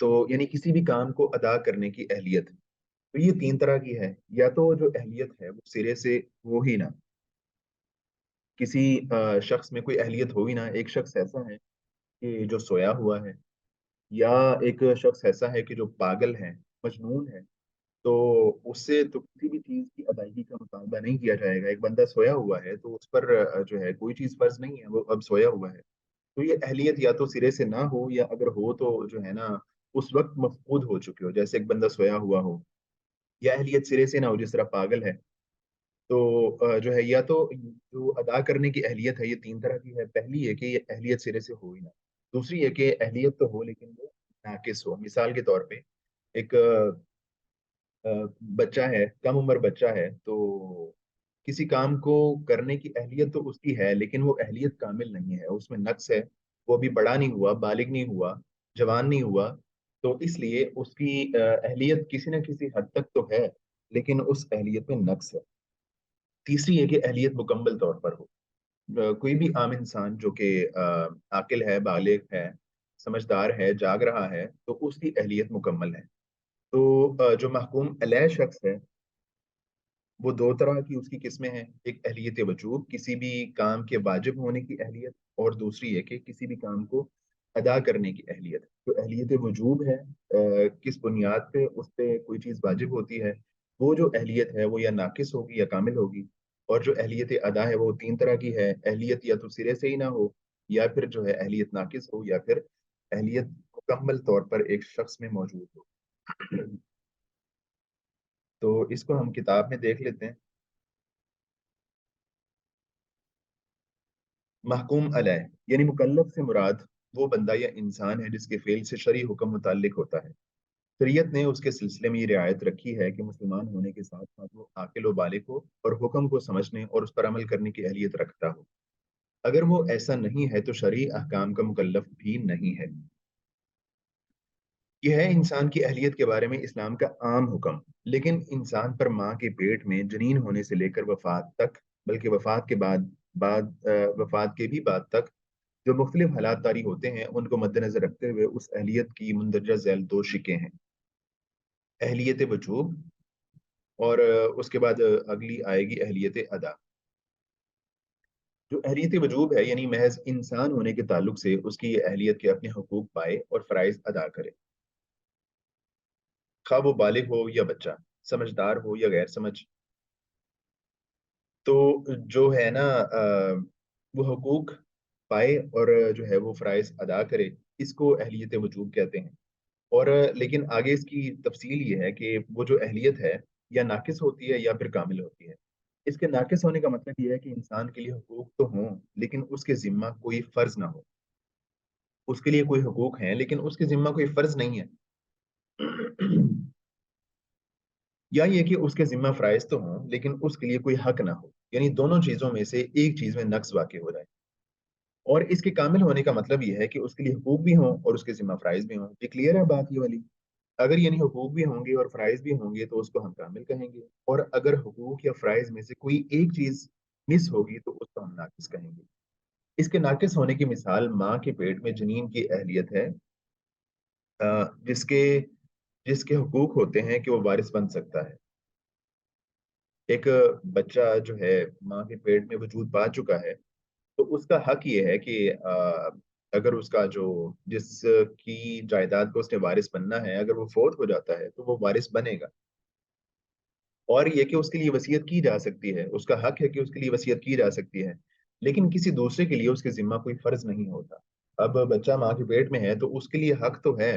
تو یعنی کسی بھی کام کو ادا کرنے کی اہلیت، تو یہ 3 طرح کی ہے. یا تو جو اہلیت ہے وہ سرے سے ہو ہی نہ، کسی شخص میں کوئی اہلیت ہو ہی نہ. ایک شخص ایسا ہے کہ جو سویا ہوا ہے، یا ایک شخص ایسا ہے کہ جو پاگل ہے، مجنون ہے، تو اس سے تو کسی بھی چیز کی ادائیگی کا مطالبہ نہیں کیا جائے گا. ایک بندہ سویا ہوا ہے تو اس پر جو ہے کوئی چیز فرض نہیں ہے، وہ اب سویا ہوا ہے. تو یہ اہلیت یا تو سرے سے نہ ہو، یا اگر ہو تو جو ہے نا اس وقت مفقود ہو چکے ہو، جیسے ایک بندہ سویا ہوا ہو. یا اہلیت سرے سے نہ ہو، جس طرح پاگل ہے. تو جو ہے یا تو جو ادا کرنے کی اہلیت ہے یہ 3 طرح کی ہے. پہلی ہے کہ یہ اہلیت سرے سے ہو ہی نہ. دوسری ہے کہ اہلیت تو ہو لیکن وہ ناقص ہو. مثال کے طور پہ ایک بچہ ہے، کم عمر بچہ ہے، تو کسی کام کو کرنے کی اہلیت تو اس کی ہے، لیکن وہ اہلیت کامل نہیں ہے، اس میں نقص ہے. وہ ابھی بڑا نہیں ہوا، بالغ نہیں ہوا، جوان نہیں ہوا. تو اس لیے اس کی اہلیت کسی نہ کسی حد تک تو ہے، لیکن اس اہلیت میں نقص ہے. تیسری ہے کہ اہلیت مکمل طور پر ہو. کوئی بھی عام انسان جو کہ عاقل ہے، بالغ ہے، سمجھدار ہے، جاگ رہا ہے، تو اس کی اہلیت مکمل ہے. تو جو محکوم علیہ شخص ہے وہ 2 طرح کی اس کی قسمیں ہیں. ایک اہلیت وجوب، کسی بھی کام کے واجب ہونے کی اہلیت، اور دوسری ہے کہ کسی بھی کام کو ادا کرنے کی اہلیت. تو اہلیت وجوب ہے، کس بنیاد پہ اس پہ کوئی چیز واجب ہوتی ہے، وہ جو اہلیت ہے وہ یا ناقص ہوگی یا کامل ہوگی. اور جو اہلیت ادا ہے وہ 3 طرح کی ہے. اہلیت یا تو سرے سے ہی نہ ہو، یا پھر جو ہے اہلیت ناقص ہو، یا پھر اہلیت مکمل طور پر ایک شخص میں موجود ہو. تو اس کو ہم کتاب میں دیکھ لیتے ہیں. محکوم علیہ یعنی مکلف سے مراد وہ بندہ یا انسان ہے جس کے فعل سے شرعی حکم متعلق ہوتا ہے. شریعت نے اس کے سلسلے میں یہ رعایت رکھی ہے کہ مسلمان ہونے کے ساتھ ساتھ وہ عاقل و بالغ ہو اور حکم کو سمجھنے اور اس پر عمل کرنے کی اہلیت رکھتا ہو. اگر وہ ایسا نہیں ہے تو شرعی احکام کا مکلف بھی نہیں ہے. یہ ہے انسان کی اہلیت کے بارے میں اسلام کا عام حکم. لیکن انسان پر ماں کے پیٹ میں جنین ہونے سے لے کر وفات تک، بلکہ وفات کے وفات کے بھی بعد تک جو مختلف حالات طاری ہوتے ہیں، ان کو مد نظر رکھتے ہوئے اس اہلیت کی مندرجہ ذیل 2 شقیں ہیں: اہلیت وجوب، اور اس کے بعد اگلی آئے گی اہلیت ادا. جو اہلیت وجوب ہے یعنی محض انسان ہونے کے تعلق سے اس کی یہ اہلیت کے اپنے حقوق پائے اور فرائض ادا کرے، خواہ وہ بالغ ہو یا بچہ، سمجھدار ہو یا غیر سمجھ. تو جو ہے نا وہ حقوق پائے اور جو ہے وہ فرائض ادا کرے، اس کو اہلیت وجوب کہتے ہیں. اور لیکن آگے اس کی تفصیل یہ ہے کہ وہ جو اہلیت ہے یا ناقص ہوتی ہے یا پھر کامل ہوتی ہے. اس کے ناقص ہونے کا مطلب یہ ہے کہ انسان کے لیے حقوق تو ہوں لیکن اس کے ذمہ کوئی فرض نہ ہو. اس کے لیے کوئی حقوق ہیں لیکن اس کے ذمہ کوئی فرض نہیں ہے. یا یہ کہ اس کے ذمہ فرائض تو ہوں لیکن اس کے لیے کوئی حق نہ ہو، یعنی دونوں چیزوں میں سے ایک چیز میں نقص واقع ہو جائے. اور اس کے کامل ہونے کا مطلب یہ ہے کہ اس کے لیے حقوق بھی ہوں اور اس کے ذمہ فرائض بھی ہوں. یہ کلیئر ہے بات یہ والی؟ اگر یعنی حقوق بھی ہوں گے اور فرائض بھی ہوں گے تو اس کو ہم کامل کہیں گے، اور اگر حقوق یا فرائض میں سے کوئی ایک چیز مس ہوگی تو اس کو ہم ناقص کہیں گے. اس کے ناقص ہونے کی مثال ماں کے پیٹ میں جنین کی اہلیت ہے، جس کے حقوق ہوتے ہیں کہ وہ وارث بن سکتا ہے. ایک بچہ جو ہے ماں کے پیٹ میں وجود پا چکا ہے تو اس کا حق یہ ہے کہ اگر اس کا جس کی جائیداد کو اس نے وارث بننا ہے اگر وہ فوت ہو جاتا ہے تو وہ وارث بنے گا. اور یہ کہ اس کے لیے وصیت کی جا سکتی ہے، اس کا حق ہے کہ اس کے لیے وصیت کی جا سکتی ہے، لیکن کسی دوسرے کے لیے اس کے ذمہ کوئی فرض نہیں ہوتا. اب بچہ ماں کے پیٹ میں ہے تو اس کے لیے حق تو ہے،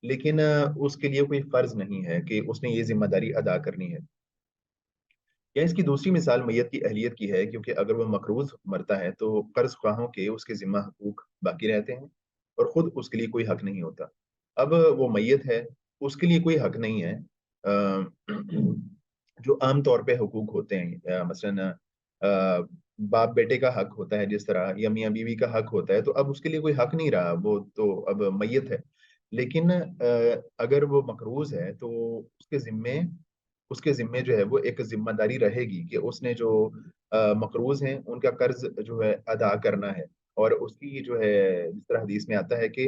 لیکن اس کے لیے کوئی فرض نہیں ہے کہ اس نے یہ ذمہ داری ادا کرنی ہے. یا اس کی دوسری مثال میت کی اہلیت کی ہے، کیونکہ اگر وہ مقروض مرتا ہے تو قرض خواہوں کے اس کے ذمہ حقوق باقی رہتے ہیں اور خود اس کے لیے کوئی حق نہیں ہوتا. اب وہ میت ہے، اس کے لیے کوئی حق نہیں ہے. جو عام طور پہ حقوق ہوتے ہیں، مثلا باپ بیٹے کا حق ہوتا ہے جس طرح، یا میاں بیوی کا حق ہوتا ہے، تو اب اس کے لیے کوئی حق نہیں رہا، وہ تو اب میت ہے. لیکن اگر وہ مقروض ہے تو اس کے ذمے جو ہے وہ ایک ذمہ داری رہے گی کہ اس نے جو مقروض ہیں ان کا قرض جو ہے ادا کرنا ہے. اور اس کی جو ہے جس طرح حدیث میں آتا ہے کہ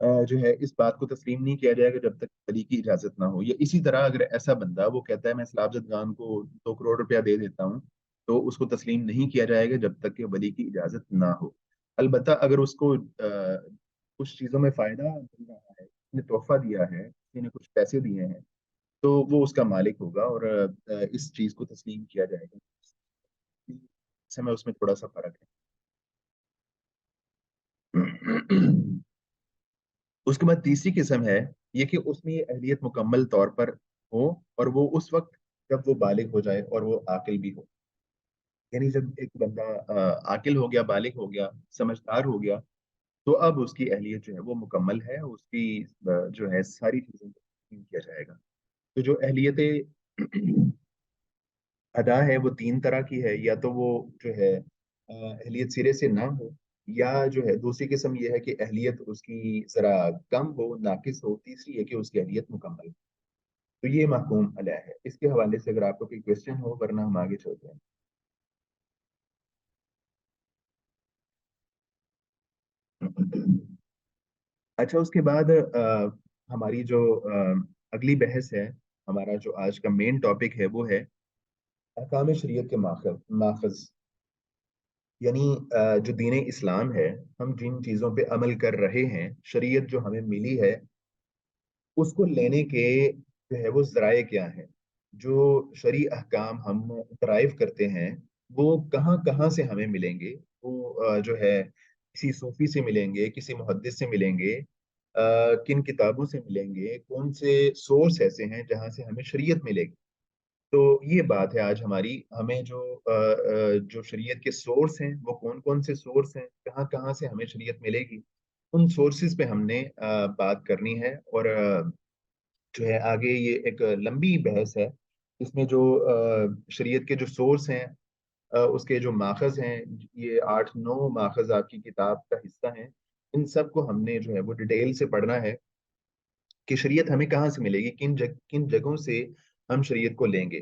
جو ہے اس بات کو تسلیم نہیں کیا جائے گا جب تک ولی کی اجازت نہ ہو. یا اسی طرح اگر ایسا بندہ وہ کہتا ہے میں سلاب زد خان کو 2 کروڑ روپیہ دے دیتا ہوں، تو اس کو تسلیم نہیں کیا جائے گا جب تک کہ ولی کی اجازت نہ ہو. البتہ اگر اس کو کچھ چیزوں میں فائدہ مل رہا ہے، اس نے تحفہ دیا ہے، کسی نے کچھ پیسے دیے ہیں، تو وہ اس کا مالک ہوگا اور اس چیز کو تسلیم کیا جائے گا. اس میں تھوڑا سا فرق ہے. اس کے بعد تیسری قسم ہے یہ کہ اس میں یہ اہلیت مکمل طور پر ہو، اور وہ اس وقت جب وہ بالغ ہو جائے اور وہ عاقل بھی ہو. یعنی جب ایک بندہ عاقل ہو گیا، بالغ ہو گیا، سمجھدار ہو گیا، تو اب اس کی اہلیت جو ہے وہ مکمل ہے، اس کی جو ہے ساری چیزوں کو تسلیم کیا جائے گا. تو جو اہلیت ادا ہے وہ 3 طرح کی ہے. یا تو وہ جو ہے اہلیت سرے سے نہ ہو، یا جو ہے دوسری قسم یہ ہے کہ اہلیت اس کی ذرا کم ہو، ناقص ہو. تیسری ہے کہ اس کی اہلیت مکمل ہو. تو یہ محکوم علیہ ہے. اس کے حوالے سے اگر آپ کو کوئی کوشچن ہو، ورنہ ہم آگے چلتے ہیں. اچھا، اس کے بعد ہماری جو اگلی بحث ہے، ہمارا جو آج کا مین ٹاپک ہے وہ ہے احکام شریعت کے ماخذ. یعنی جو دین اسلام ہے، ہم جن چیزوں پہ عمل کر رہے ہیں، شریعت جو ہمیں ملی ہے، اس کو لینے کے جو ہے وہ ذرائع کیا ہیں. جو شرعی احکام ہم ڈرائیو کرتے ہیں، وہ کہاں کہاں سے ہمیں ملیں گے. وہ جو ہے کسی صوفی سے ملیں گے، کسی محدث سے ملیں گے، کن کتابوں سے ملیں گے، کون سے سورس ایسے ہیں جہاں سے ہمیں شریعت ملے گی. تو یہ بات ہے آج ہماری. ہمیں جو شریعت کے سورس ہیں وہ کون کون سے سورس ہیں، کہاں کہاں سے ہمیں شریعت ملے گی، ان سورسز پہ ہم نے بات کرنی ہے. اور جو ہے آگے یہ ایک لمبی بحث ہے. اس میں جو شریعت کے جو سورس ہیں، اس کے جو ماخذ ہیں، یہ 8-9 ماخذ آپ کی کتاب کا حصہ ہیں. ان سب کو ہم نے جو ہے وہ ڈیٹیل سے پڑھنا ہے کہ شریعت ہمیں کہاں سے ملے گی، کن جگہوں سے ہم شریعت کو لیں گے.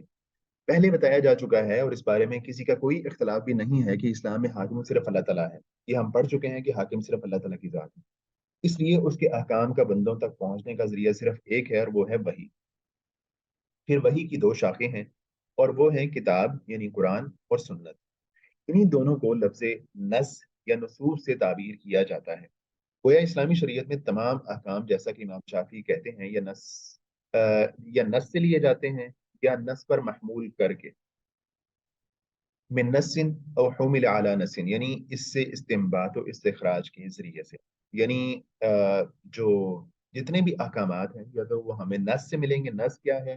پہلے بتایا جا چکا ہے، اور اس بارے میں کسی کا کوئی اختلاف بھی نہیں ہے، کہ اسلام میں حاکم صرف اللہ تعالیٰ ہے. یہ ہم پڑھ چکے ہیں کہ حاکم صرف اللہ تعالیٰ کی ذات ہے. اس لیے اس کے احکام کا بندوں تک پہنچنے کا ذریعہ صرف ایک ہے، اور وہ ہے وحی. پھر وحی کی 2 شاخیں ہیں، اور وہ ہیں کتاب یعنی قرآن اور سنت. انہی دونوں کو لفظ نص یا نصوص سے تعبیر کیا جاتا ہے. گویا اسلامی شریعت میں تمام احکام، جیسا کہ امام شافعی کہتے ہیں، یا نص سے لیے جاتے ہیں، یا نص پر محمول کر کے. من نص او حمل علی نص، یعنی اس سے استنباط و استخراج کے ذریعے سے. یعنی جو جتنے بھی احکامات ہیں، یا تو وہ ہمیں نص سے ملیں گے. نص کیا ہے؟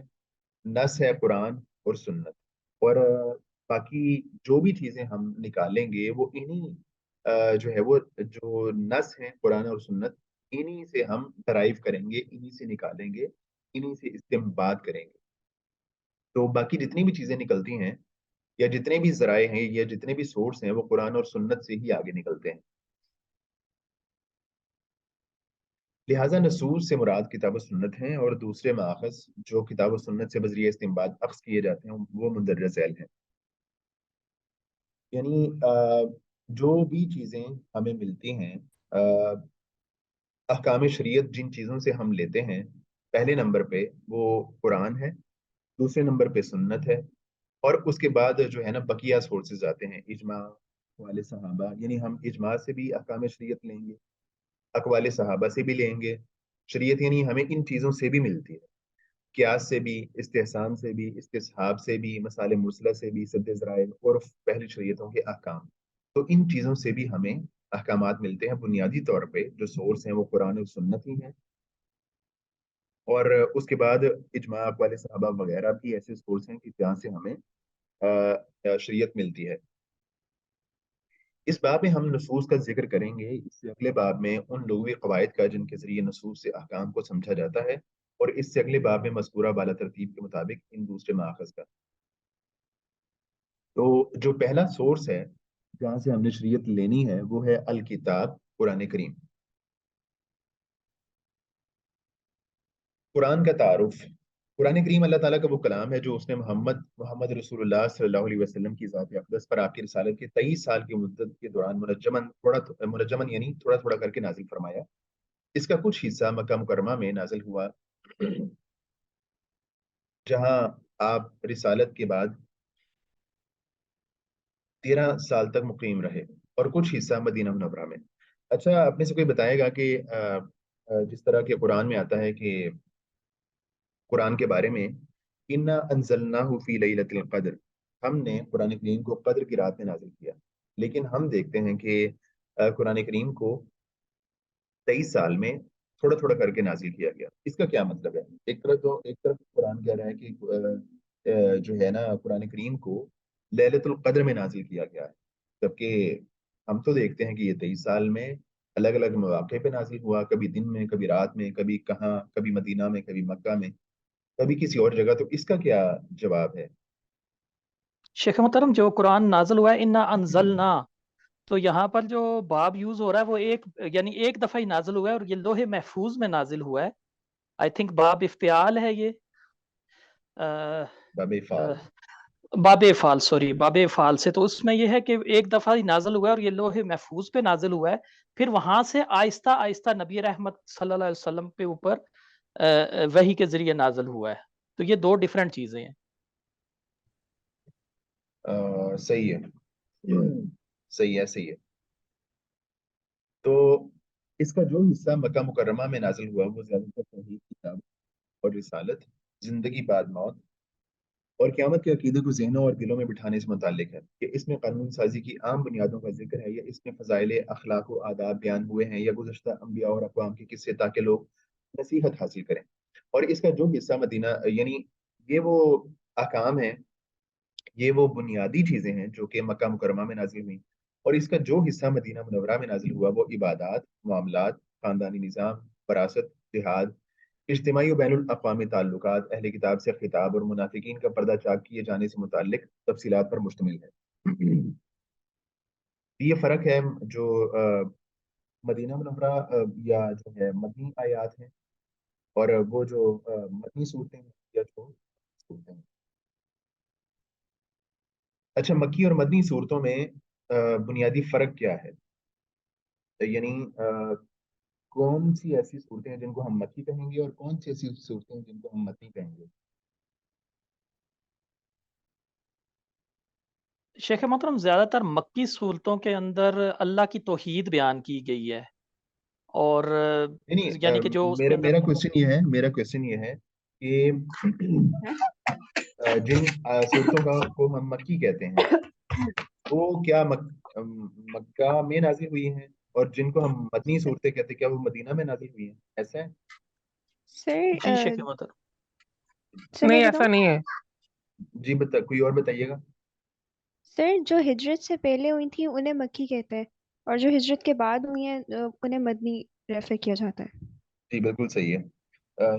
نص ہے قرآن اور سنت. اور باقی جو بھی چیزیں ہم نکالیں گے، وہ انہی جو ہے وہ جو نص ہیں قرآن اور سنت، انہی سے ہم ڈرائیو کریں گے، انہی سے نکالیں گے، انہی سے استنباط کریں گے. تو باقی جتنی بھی چیزیں نکلتی ہیں، یا جتنے بھی ذرائع ہیں، یا جتنے بھی سورس ہیں، وہ قرآن اور سنت سے ہی آگے نکلتے ہیں. لہٰذا نصوص سے مراد کتاب و سنت ہیں، اور دوسرے ماخذ جو کتاب و سنت سے بذریعہ استنباط اخذ کیے جاتے ہیں وہ مندرجہ ذیل ہیں. یعنی جو بھی چیزیں ہمیں ملتی ہیں، احکام شریعت جن چیزوں سے ہم لیتے ہیں، پہلے نمبر پہ وہ قرآن ہے، دوسرے نمبر پہ سنت ہے، اور اس کے بعد جو ہے نا بقیہ سورسز آتے ہیں. اجماع، اقوال صحابہ، یعنی ہم اجماع سے بھی احکام شریعت لیں گے، اقوال صحابہ سے بھی لیں گے. شریعت یعنی ہمیں ان چیزوں سے بھی ملتی ہے. قیاس سے بھی، استحسان سے بھی، استصحاب سے بھی، مسائل مرسلہ سے بھی، سد ذرائع اور پہلی شریعتوں کے احکام. تو ان چیزوں سے بھی ہمیں احکامات ملتے ہیں. بنیادی طور پہ جو سورس ہیں وہ قرآن اور سنت ہی ہیں. اور اس کے بعد اجماع، اقوال صحابہ وغیرہ بھی ایسے سورس ہیں کہ جہاں سے ہمیں شریعت ملتی ہے. اس باب میں ہم نصوص کا ذکر کریں گے. اس سے اگلے باب میں ان لغوی قواعد کا جن کے ذریعے نصوص سے احکام کو سمجھا جاتا ہے، اور اس سے اگلے باب میں مذکورہ بالا ترتیب کے مطابق ان دوسرے ماخذ کا. تو جو پہلا سورس ہے جہاں سے ہم نے شریعت لینی ہے، وہ ہے الکتاب، قرآن کریم. قرآن کا تعارف. قرآن کریم اللہ تعالیٰ کا وہ کلام ہے جو اس نے محمد رسول اللہ صلی اللہ علیہ وسلم کی ذات اقدس پر آپ کی رسالت کے 23 سال کی مدت کے دوران منجمن یعنی تھوڑا تھوڑا کر کے نازل فرمایا. اس کا کچھ حصہ مکہ مکرمہ میں نازل ہوا جہاں آپ رسالت کے بعد 13 سال تک مقیم رہے، اور کچھ حصہ مدینہ منورہ میں۔ اچھا، آپ میں سے کوئی بتائے گا کہ جس طرح کے قرآن میں آتا ہے کہ قرآن کے بارے میں انا انزلناہ فی لیلۃ القدر، ہم نے قرآن کریم کو قدر کی رات میں نازل کیا، لیکن ہم دیکھتے ہیں کہ قرآن کریم کو 23 سال میں تھوڑا تھوڑا کر کے نازل کیا گیا۔ اس کا کیا مطلب ہے؟ ایک طرف قرآن کہہ رہا ہے کہ جو ہے نا قرآن کریم کو لیلۃ القدر میں نازل کیا گیا ہے، جبکہ ہم تو دیکھتے ہیں کہ یہ 23 سال میں الگ الگ مواقع پہ نازل ہوا، کبھی دن میں، کبھی رات میں، کبھی کہاں، کبھی مدینہ میں، کبھی مکہ میں، کبھی کسی اور جگہ۔ تو اس کا کیا جواب ہے؟ شیخ محترم، جو قرآن نازل ہوا ہے انا انزلنا، تو یہاں پر جو باب یوز ہو رہا ہے وہ یعنی ایک دفعہ ہی نازل ہوا ہے، اور یہ لوح محفوظ میں نازل ہوا ہے۔ آئی تھنک باب افتعال ہے یہ، باب فعال۔ باب افعال، سوری، باب افعال سے، تو اس میں یہ ہے کہ ایک دفعہ ہی نازل ہوا ہے اور یہ لوح محفوظ پہ نازل ہوا ہے، پھر وہاں سے آہستہ آہستہ نبی رحمت صلی اللہ علیہ وسلم پہ اوپر وحی کے ذریعے نازل ہوا ہے۔ تو یہ دو ڈیفرنٹ چیزیں ہیں۔ صحیح ہے، صحیح ہے، صحیح ہے۔ تو اس کا جو حصہ مکہ مکرمہ میں نازل ہوا وہ زیادہ تر توحید، کتاب اور رسالت، زندگی بعد موت اور قیامت کے عقیدے کو ذہنوں اور دلوں میں بٹھانے سے متعلق ہے، کہ اس میں قانون سازی کی عام بنیادوں کا ذکر ہے، یا اس میں فضائل اخلاق و آداب بیان ہوئے ہیں، یا گزشتہ انبیاء اور اقوام کے قصے، تاکہ لوگ نصیحت حاصل کریں۔ اور اس کا جو حصہ مدینہ، یعنی یہ وہ احکام ہیں، یہ وہ بنیادی چیزیں ہیں جو کہ مکہ مکرمہ میں نازل ہوئیں، اور اس کا جو حصہ مدینہ منورہ میں نازل ہوا وہ عبادات، معاملات، خاندانی نظام، وراثت، جہاد، اجتماعی و بین الاقوامی تعلقات، اہل کتاب سے خطاب اور منافقین کا پردہ چاک کیے جانے سے متعلق تفصیلات پر مشتمل ہے۔ یہ فرق ہے جو مدینہ منورہ یا جو ہے مدنی آیات ہیں، اور وہ جو مدنی صورتیں ہیں یا جو صورتیں ہیں۔ اچھا، مکی اور مدنی صورتوں میں بنیادی فرق کیا ہے؟ یعنی کون سی ایسی صورتیں ہیں جن کو ہم مکی کہیں گے، اور کون سی ایسی صورتیں ہیں جن کو ہم مدنی کہیں گے؟ شیخ محترم، زیادہ تر مکی صورتوں کے اندر اللہ کی توحید بیان کی گئی ہے، اور نہیں یعنی کہ جو اس کے میرا اندر میرا کوشچن یہ ہے کہ جن صورتوں کو ہم مکی کہتے ہیں وہ کیا مکہ میں نازل ہوئی ہیں، اور جن کو ہم مدنی صورتیں کہتے ہیں کیا وہ مدینہ میں نازل ہوئی ہیں؟ ایسا ہے؟ جی سر شیخ محترم۔ سر میں نہیں، ایسا بتاؤں؟ نہیں ہے۔ جی کوئی اور بتائیے گا۔ سر جو ہجرت سے پہلے ہوئی تھی انہیں مکی کہتے ہیں، اور جو ہجرت کے بعد ہوئی ہیں انہیں مدنی ریفر کیا جاتا ہے۔ جی بالکل صحیح ہے۔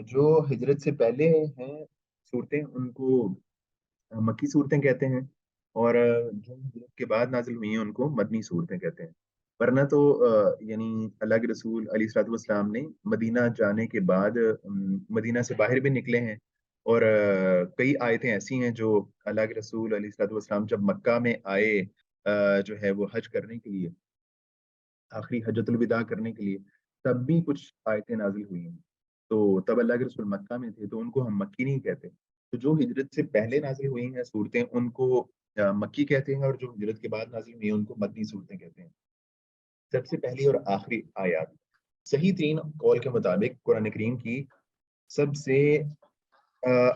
جو ہجرت سے پہلے ہیں صورتیں ان کو مکی صورتیں کہتے ہیں، اور جو ہجرت کے بعد نازل ہوئی ہیں ان کو مدنی صورتیں کہتے ہیں۔ ورنہ تو یعنی اللہ کے رسول علیہ الصلوۃ والسلام نے مدینہ جانے کے بعد مدینہ سے باہر بھی نکلے ہیں، اور کئی آیتیں ایسی ہیں جو اللہ کے رسول علیہ الصلوۃ والسلام جب مکہ میں آئے جو ہے وہ حج کرنے کے لیے، آخری حجۃ الوداع کرنے کے لیے، تب بھی کچھ آیتیں نازل ہوئی ہیں، تو تب اللہ کے رسول مکہ میں تھے، تو ان کو ہم مکی نہیں کہتے۔ تو جو ہجرت سے پہلے نازل ہوئی ہیں صورتیں ان کو مکی کہتے ہیں، اور جو ہجرت کے بعد نازل ہوئی ہیں ان کو مدنی صورتیں کہتے ہیں۔ سب سے پہلی اور آخری آیات، صحیح ترین قول کے مطابق قرآن کریم کی سب سے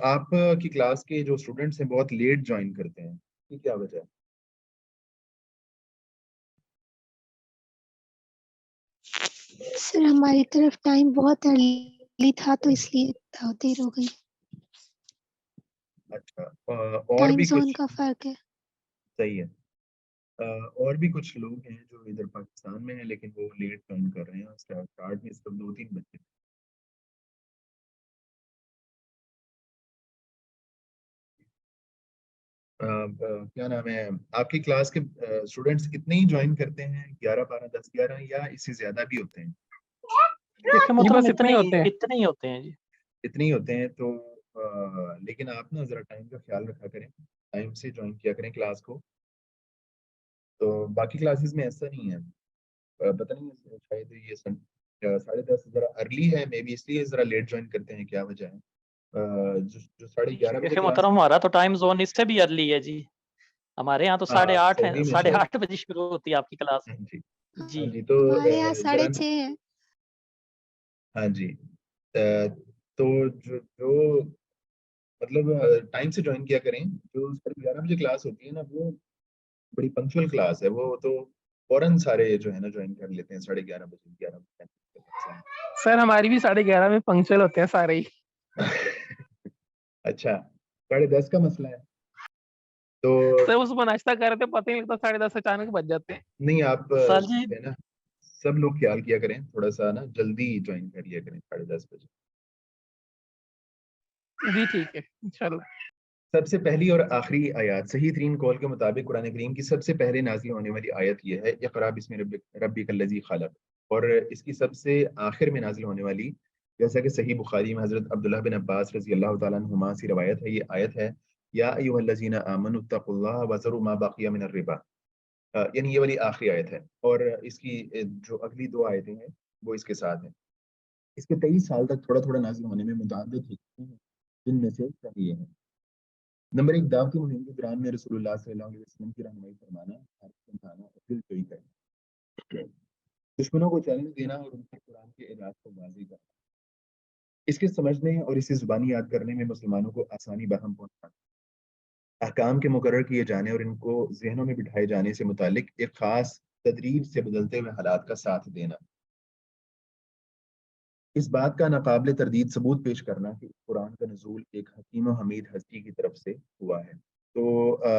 آپ کی کلاس کے جو اسٹوڈنٹس ہیں بہت لیٹ جوائن کرتے ہیں، یہ کیا وجہ ہے؟ سر ہماری طرف ٹائم بہت ارلی تھا تو اس لیے دیر ہو گئی، اچھا، اور ٹائم بھی زون کچھ؟ کا فرق ہے۔ صحیح ہے۔ اور بھی کچھ لوگ ہیں جو ادھر پاکستان میں ہیں لیکن وہ لیٹ جوائن کر رہے ہیں، اسٹارٹ میں اس وقت 2-3 بچے۔ کیا نام ہے آپ کی کلاس کے اسٹوڈنٹس کتنے ہی جوائن کرتے ہیں؟ 11 12 10 11 یا اس سے زیادہ بھی ہوتے ہیں؟ شیخ جی محترم بس اتنے ہی ہوتے ہیں۔ اتنے ہی ہوتے ہیں جی۔ اتنے ہی ہوتے ہیں تو لیکن آپ نا ذرا ٹائم کا خیال رکھا کریں، ٹائم سے جوائن کیا کریں کلاس کو۔ تو باقی کلاسز میں ایسا نہیں ہے، پتہ نہیں شاید یہ 10:30 ذرا ارلی ہے، مے بی اس لیے ذرا لیٹ جوائن کرتے ہیں، کیا وجہ ہے؟ جو 11:30 بجے شیخ کلاس، محترم ہمارا تو ٹائم زون اس سے بھی ارلی ہے جی، ہمارے یہاں تو ہاں 8:30 ہے، سعودی میں 8:30 بجے شروع ہوتی ہے آپ کی کلاس. ہاں جی، ہاں جی جی، تو ہمارے یہاں ذرا 6:30 ہے. ہاں جی، تو جو مطلب ٹائم سے جوائن کیا کریں. جو 11:30 بجے کلاس ہوتی ہے نا، وہ بڑی پنکچوئل کلاس ہے، وہ تو فوراً سارے جو ہے نا جوائن کر لیتے ہیں 11:30 بجے 11 بجے. سر ہماری بھی 11:30 میں پنکچوئل ہوتے ہیں سارے ہی. اچھا، 10:30 کا مسئلہ ہے تو سر اس میں ناشتہ کر رہے تھے، پتہ ہی نہیں لگتا 10:30 اچانک بج جاتے ہیں. نہیں، آپ سر جی جو ہے نا سب لوگ خیال کیا کریں، تھوڑا سا نا جلدی جوائن کر لیا کریں 10:30 بجے. جی ٹھیک ہے انشاءاللہ. سب سے پہلی اور آخری آیات، صحیح ترین قول کے مطابق قرآن کریم کی سب سے پہلے نازل ہونے والی آیت یہ ہے، اقرا بسم ربک الذی خلق. اور اس کی سب سے آخر میں نازل ہونے والی، جیسا کہ صحیح بخاری میں حضرت عبداللہ بن عباس رضی اللہ تعالیٰ عنہما سے روایت ہے، یہ آیت ہے یا ایھا الذین آمنوا اتقوا اللہ وذروا ما بقی من الربا. یعنی یہ والی آخری آیت ہے، اور اس کی جو اگلی 2 آیتیں ہیں وہ اس کے ساتھ ہیں. اس کے 23 سال تک تھوڑا تھوڑا نازل ہونے میں متعدد حکمتیں ہیں، جن میں سے چند یہ ہیں. نمبر 1، دعوتی مہم کے دوران میں رسول اللہ صلی اللہ علیہ وسلم کی رہنمائی فرمانا، سمجھانا اور دل جوئی کرنا، دشمنوں کو چیلنج دینا اور ان کے قرآن کے اعجاز کو واضح کرنا، اس کے سمجھنے اور اسے زبانی یاد کرنے میں مسلمانوں کو آسانی بہم پہنچانا، احکام کے مقرر کیے جانے اور ان کو ذہنوں میں بٹھائے جانے سے متعلق ایک خاص تدریج سے بدلتے ہوئے حالات کا ساتھ دینا، اس بات کا ناقابل تردید ثبوت پیش کرنا کہ قرآن کا نزول ایک حکیم و حمید ہستی کی طرف سے ہوا ہے. تو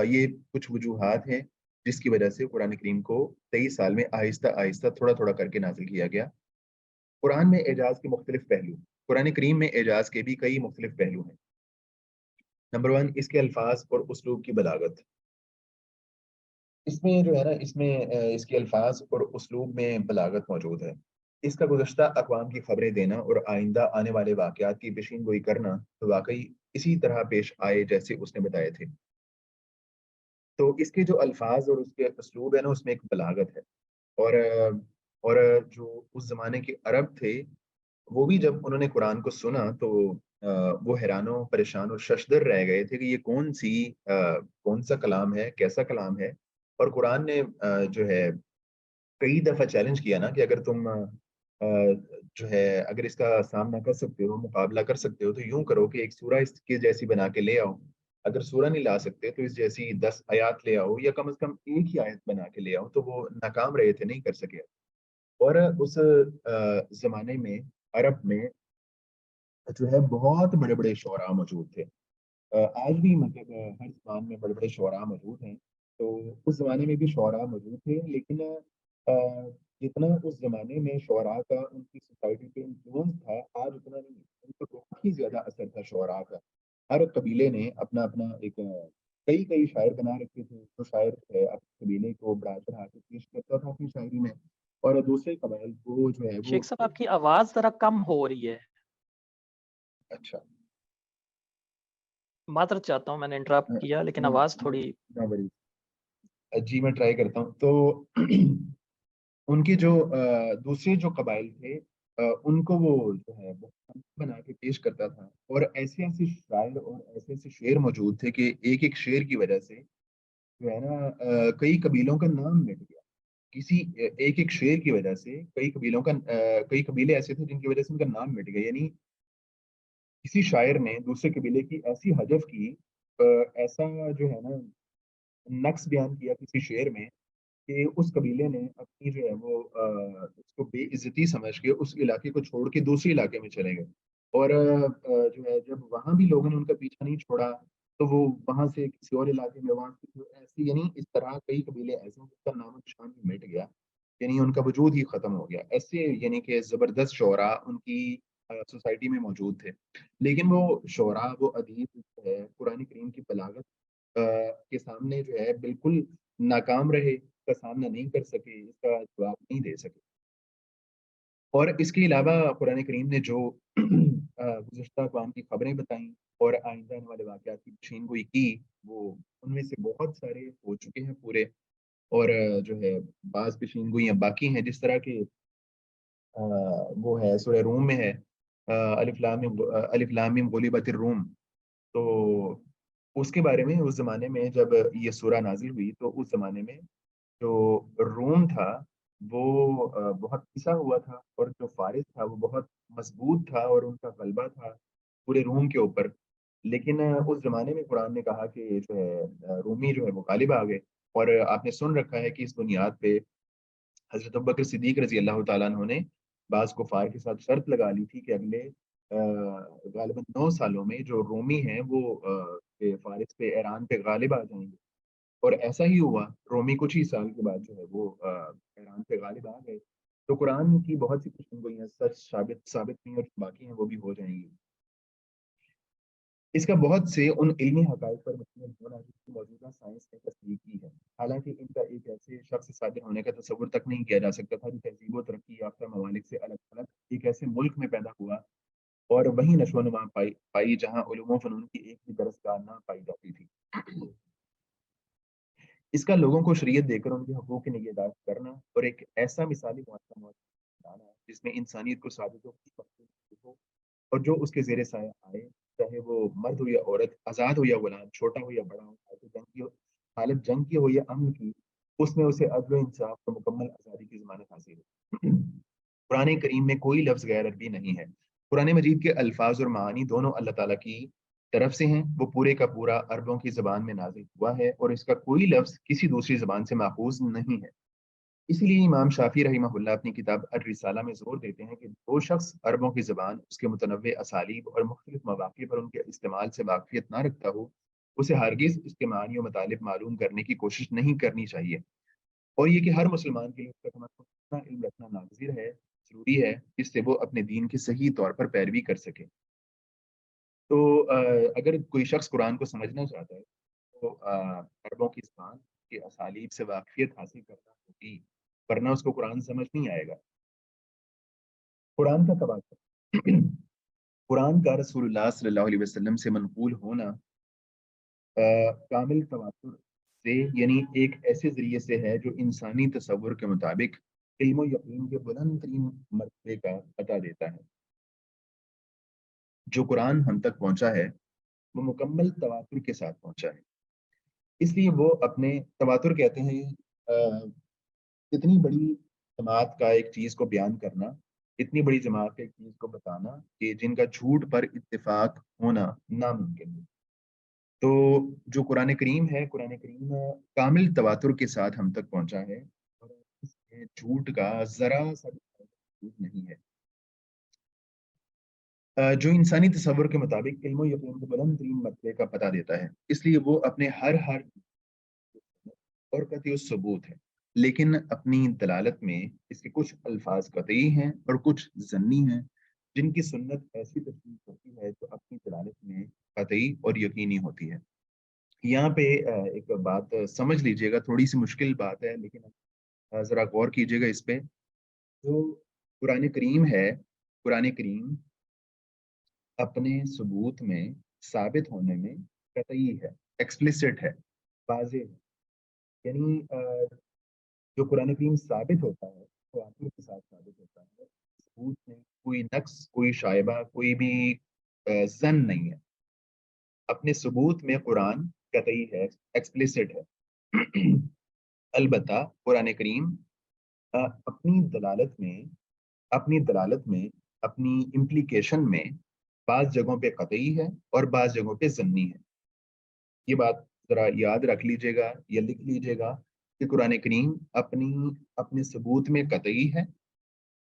یہ کچھ وجوہات ہیں جس کی وجہ سے قرآن کریم کو 23 سال میں آہستہ آہستہ تھوڑا تھوڑا کر کے نازل کیا گیا. قرآن میں اعجاز کے مختلف پہلو، قرآن کریم میں اعجاز کے بھی کئی مختلف پہلو ہیں. نمبر 1، اس کے الفاظ اور اسلوب کی بلاغت. اس میں جو ہے نا، اس میں اس کے الفاظ اور اسلوب میں بلاغت موجود ہے. اس کا گزشتہ اقوام کی خبریں دینا اور آئندہ آنے والے واقعات کی پیشین گوئی کرنا تو واقعی اسی طرح پیش آئے جیسے اس نے بتائے تھے. تو اس کے جو الفاظ اور اس کے اسلوب ہے نا، اس میں ایک بلاغت ہے. اور جو اس زمانے کے عرب تھے، وہ بھی جب انہوں نے قرآن کو سنا تو وہ حیران و پریشان اور ششدر رہ گئے تھے کہ یہ کون سا کلام ہے، کیسا کلام ہے. اور قرآن نے جو ہے کئی دفعہ چیلنج کیا نا کہ اگر تم جو ہے اگر اس کا سامنا کر سکتے ہو، مقابلہ کر سکتے ہو، تو یوں کرو کہ ایک سورہ اس کے جیسی بنا کے لے آؤ. اگر سورہ نہیں لا سکتے تو اس جیسی 10 آیات لے آؤ، یا کم از کم ایک ہی آیت بنا کے لے آؤ. تو وہ ناکام رہے تھے، نہیں کر سکے. اور اس زمانے میں عرب میں جو ہے بہت بڑے بڑے شعراء موجود تھے. آج بھی مطلب ہر زبان میں بڑے بڑے شعراء موجود ہیں. تو اس زمانے میں بھی شعراء موجود تھے، لیکن جتنا اس زمانے میں شعراء کا ان کی سوسائٹی پہ انفلوئنس تھا، آج اتنا نہیں. ان پر بہت ہی زیادہ اثر تھا شعراء کا. ہر قبیلے نے اپنا اپنا ایک کئی شاعر بنا رکھے تھے. جو شاعر اپنے قبیلے کو بڑھا چڑھا کے پیش کرتا تھا اپنی شاعری میں، اور دوسرے قبائل کو جو ہے وہ. شیخ صاحب آپ کی آواز ذرا کم ہو رہی ہے. اچھا، معذرت چاہتا ہوں میں نے انٹرپٹ کیا، لیکن آواز تھوڑی. جی میں ٹرائی کرتا ہوں. تو ان کے جو دوسرے جو قبائل تھے، ان کو وہ جو ہے بنا کے پیش کرتا تھا. اور ایسے ایسے شاعر اور ایسے ایسے شعر موجود تھے کہ ایک ایک شعر کی وجہ سے جو ہے نا کئی قبیلوں کا نام مٹ گیا. کسی ایک ایک شعر کی وجہ سے کئی قبیلے ایسے تھے جن کی وجہ سے ان کا نام مٹ گیا. یعنی کسی شاعر نے دوسرے قبیلے کی ایسی حذف کی، ایسا جو ہے نا نقص بیان کیا کسی شعر میں، کہ اس قبیلے نے اپنی جو ہے وہ اس کو بے عزتی سمجھ کے اس علاقے کو چھوڑ کے دوسرے علاقے میں چلے گئے. اور جو ہے جب وہاں بھی لوگوں نے ان کا پیچھا نہیں چھوڑا تو وہ وہاں سے کسی اور علاقے میں وہاں سے ایسی، یعنی اس طرح کئی قبیلے ایسے ہیں جن کا نام و نشان ہی مٹ گیا، یعنی ان کا وجود ہی ختم ہو گیا. ایسے یعنی کہ زبردست شعراء ان کی سوسائٹی میں موجود تھے. لیکن وہ شعراء، وہ ادیب جو ہے قرآن کریم کی بلاغت کے سامنے جو ہے بالکل ناکام رہے، اس کا سامنا نہیں کر سکے، اس کا جواب نہیں دے سکے. اور اس کے علاوہ قرآن کریم نے جو گزشتہ اقوام کی خبریں بتائیں اور آئندہ آنے والے واقعات کی پیشین گوئی کی، وہ ان میں سے بہت سارے ہو چکے ہیں پورے، اور جو ہے بعض پیشین گوئیاں باقی ہیں. جس طرح کہ وہ ہے سورہ روم میں ہے، الف لام میم غلبت الروم. تو اس کے بارے میں اس زمانے میں جب یہ سورہ نازل ہوئی تو اس زمانے میں جو روم تھا وہ بہت پسا ہوا تھا، اور جو فارس تھا وہ بہت مضبوط تھا اور ان کا غلبہ تھا پورے روم کے اوپر. لیکن اس زمانے میں قرآن نے کہا کہ جو ہے رومی جو ہے وہ غالب آ گئے. اور آپ نے سن رکھا ہے کہ اس بنیاد پہ حضرت ابوبکر صدیق رضی اللہ تعالیٰ عنہ نے بعض کفار کے ساتھ شرط لگا لی تھی کہ اگلے غالباً 9 سالوں میں جو رومی ہیں وہ فارس پہ ایران پہ غالب آ جائیں گے. اور ایسا ہی ہوا، رومی کچھ ہی سال کے بعد جو ہے وہ ایران پہ غالب آ گئے. تو قرآن کی بہت سی پیشن گوئیاں سچ ثابت نہیں، اور باقی ہیں وہ بھی ہو جائیں گی. اس کا بہت سے ان علمی حقائق پر مشتمل ہونا جس کی موجودہ سائنس نے تصدیق کی ہے، حالانکہ ان کا ایک ایسے شخص صادر ہونے کا تصور تک نہیں کیا جا سکتا تھا جو تہذیب و ترقی یافتہ ممالک سے الگ الگ ایک ایسے ملک میں پیدا ہوا اور وہیں نشو و نما پائی جہاں علوم و فنون کی ایک بھی درسگاہ نہ پائی جاتی تھی. اس کا لوگوں کو شریعت دے کر ان کے حقوق کی نگہداشت کرنا اور ایک ایسا مثالی معاشرہ بنانا جس میں انسانیت کو ثابت ہو اور جو اس کے زیر سایہ آئے، چاہے وہ مرد ہو یا عورت، آزاد ہو یا غلام، چھوٹا ہو یا بڑا ہو، حالت جنگ کی ہو یا امن کی، اس میں اسے عدل و انصاف اور مکمل آزادی کی ضمانت حاصل ہے. قرآن کریم میں کوئی لفظ غیر عربی نہیں ہے. قرآن مجید کے الفاظ اور معانی دونوں اللہ تعالیٰ کی طرف سے ہیں. وہ پورے کا پورا عربوں کی زبان میں نازل ہوا ہے اور اس کا کوئی لفظ کسی دوسری زبان سے ماخوذ نہیں ہے. اسی لیے امام شافعی رحمہ اللہ اپنی کتاب الرسالہ میں زور دیتے ہیں کہ جو شخص عربوں کی زبان، اس کے متنوع اسالیب اور مختلف مواقع پر ان کے استعمال سے واقفیت نہ رکھتا ہو، اسے ہرگز اس کے معانی و مطالب معلوم کرنے کی کوشش نہیں کرنی چاہیے. اور یہ کہ ہر مسلمان کے لیے اس کا کم از کم اتنا علم رکھنا ناگزیر ہے، ضروری ہے، جس سے وہ اپنے دین کی صحیح طور پر پیروی کر سکے. تو اگر کوئی شخص قرآن کو سمجھنا چاہتا ہے تو عربوں کی زبان کے اسالیب سے واقفیت حاصل کرنا ہوگی، ورنہ اس کو قرآن سمجھ نہیں آئے گا. قرآن کا تواتر قرآن کا رسول اللہ صلی اللہ علیہ وسلم سے منقول ہونا کامل تواتر سے، یعنی ایک ایسے ذریعے سے ہے جو انسانی تصور کے مطابق علم و یقین کے بلند ترین مرتبے کا پتہ دیتا ہے. جو قرآن ہم تک پہنچا ہے وہ مکمل تواتر کے ساتھ پہنچا ہے. اس لیے وہ اپنے تواتر کہتے ہیں اتنی بڑی جماعت کا ایک چیز کو بیان کرنا، اتنی بڑی جماعت کا ایک چیز کو بتانا کہ جن کا جھوٹ پر اتفاق ہونا ناممکن ہے. تو جو قرآن کریم ہے، قرآن کریم کامل تواتر کے ساتھ ہم تک پہنچا ہے اور اس میں جھوٹ کا ذرا سا بھی نہیں ہے. جو انسانی تصور کے مطابق علم و یقین کے بلند ترین مرتبے کا پتہ دیتا ہے. اس لیے وہ اپنے ہر اور قطعی ثبوت ہے، لیکن اپنی دلالت میں اس کے کچھ الفاظ قطعی ہیں اور کچھ ضمنی ہیں جن کی سنت ایسی تشریح ہوتی ہے جو اپنی دلالت میں قطعی اور یقینی ہوتی ہے. یہاں پہ ایک بات سمجھ لیجئے گا، تھوڑی سی مشکل بات ہے لیکن ذرا غور کیجئے گا اس پہ. جو قرآن کریم ہے، قرآن کریم اپنے ثبوت میں ثابت ہونے میں قطعی ہے، ایکسپلیسٹ ہے، واضح ہے. یعنی جو قرآن کریم ثابت ہوتا ہے وہ عقل کے ساتھ ثابت ہوتا ہے، ثبوت میں کوئی نقص، کوئی شائبہ، کوئی بھی زن نہیں ہے. اپنے ثبوت میں قرآن قطعی ہے، ایکسپلیسٹ ہے. البتہ قرآن کریم اپنی دلالت میں اپنی امپلیکیشن میں بعض جگہوں پہ قطعی ہے اور بعض جگہوں پہ ضمنی ہے. یہ بات ذرا یاد رکھ لیجئے گا یا لکھ لیجئے گا کہ قرآن کریم اپنے ثبوت میں قطعی ہے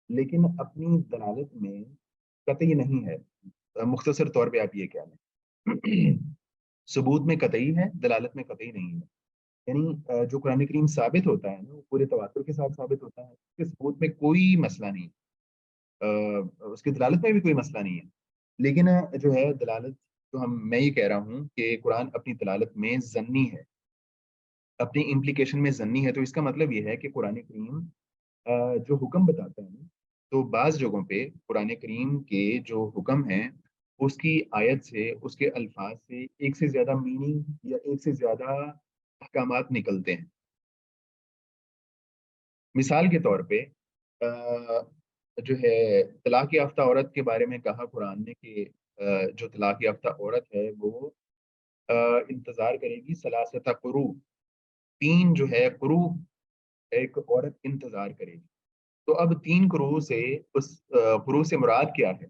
لیکن اپنی دلالت میں قطعی نہیں ہے. مختصر طور پہ آپ یہ کہہ لیں ثبوت میں قطعی ہے، دلالت میں قطعی نہیں ہے. یعنی جو قرآن کریم ثابت ہوتا ہے نا وہ پورے تواتر کے ساتھ ثابت ہوتا ہے، اس کے ثبوت میں کوئی مسئلہ نہیں، اس کی دلالت میں بھی کوئی مسئلہ نہیں ہے. لیکن جو ہے دلالت، جو میں یہ کہہ رہا ہوں کہ قرآن اپنی دلالت میں ضمنی ہے، اپنی امپلیکیشن میں ضمنی ہے. تو اس کا مطلب یہ ہے کہ قرآن کریم جو حکم بتاتا ہے نا، تو بعض جگہوں پہ قرآن کریم کے جو حکم ہیں اس کی آیت سے، اس کے الفاظ سے ایک سے زیادہ میننگ یا ایک سے زیادہ احکامات نکلتے ہیں. مثال کے طور پہ جو ہے طلاق یافتہ عورت کے بارے میں کہا قرآن نے کہ جو طلاق یافتہ عورت ہے وہ انتظار کرے گی ثلاثۃ قروء، 3 جو ہے قروء ایک عورت انتظار کرے گی. تو اب 3 قروء سے اس قروء سے مراد کیا ہے؟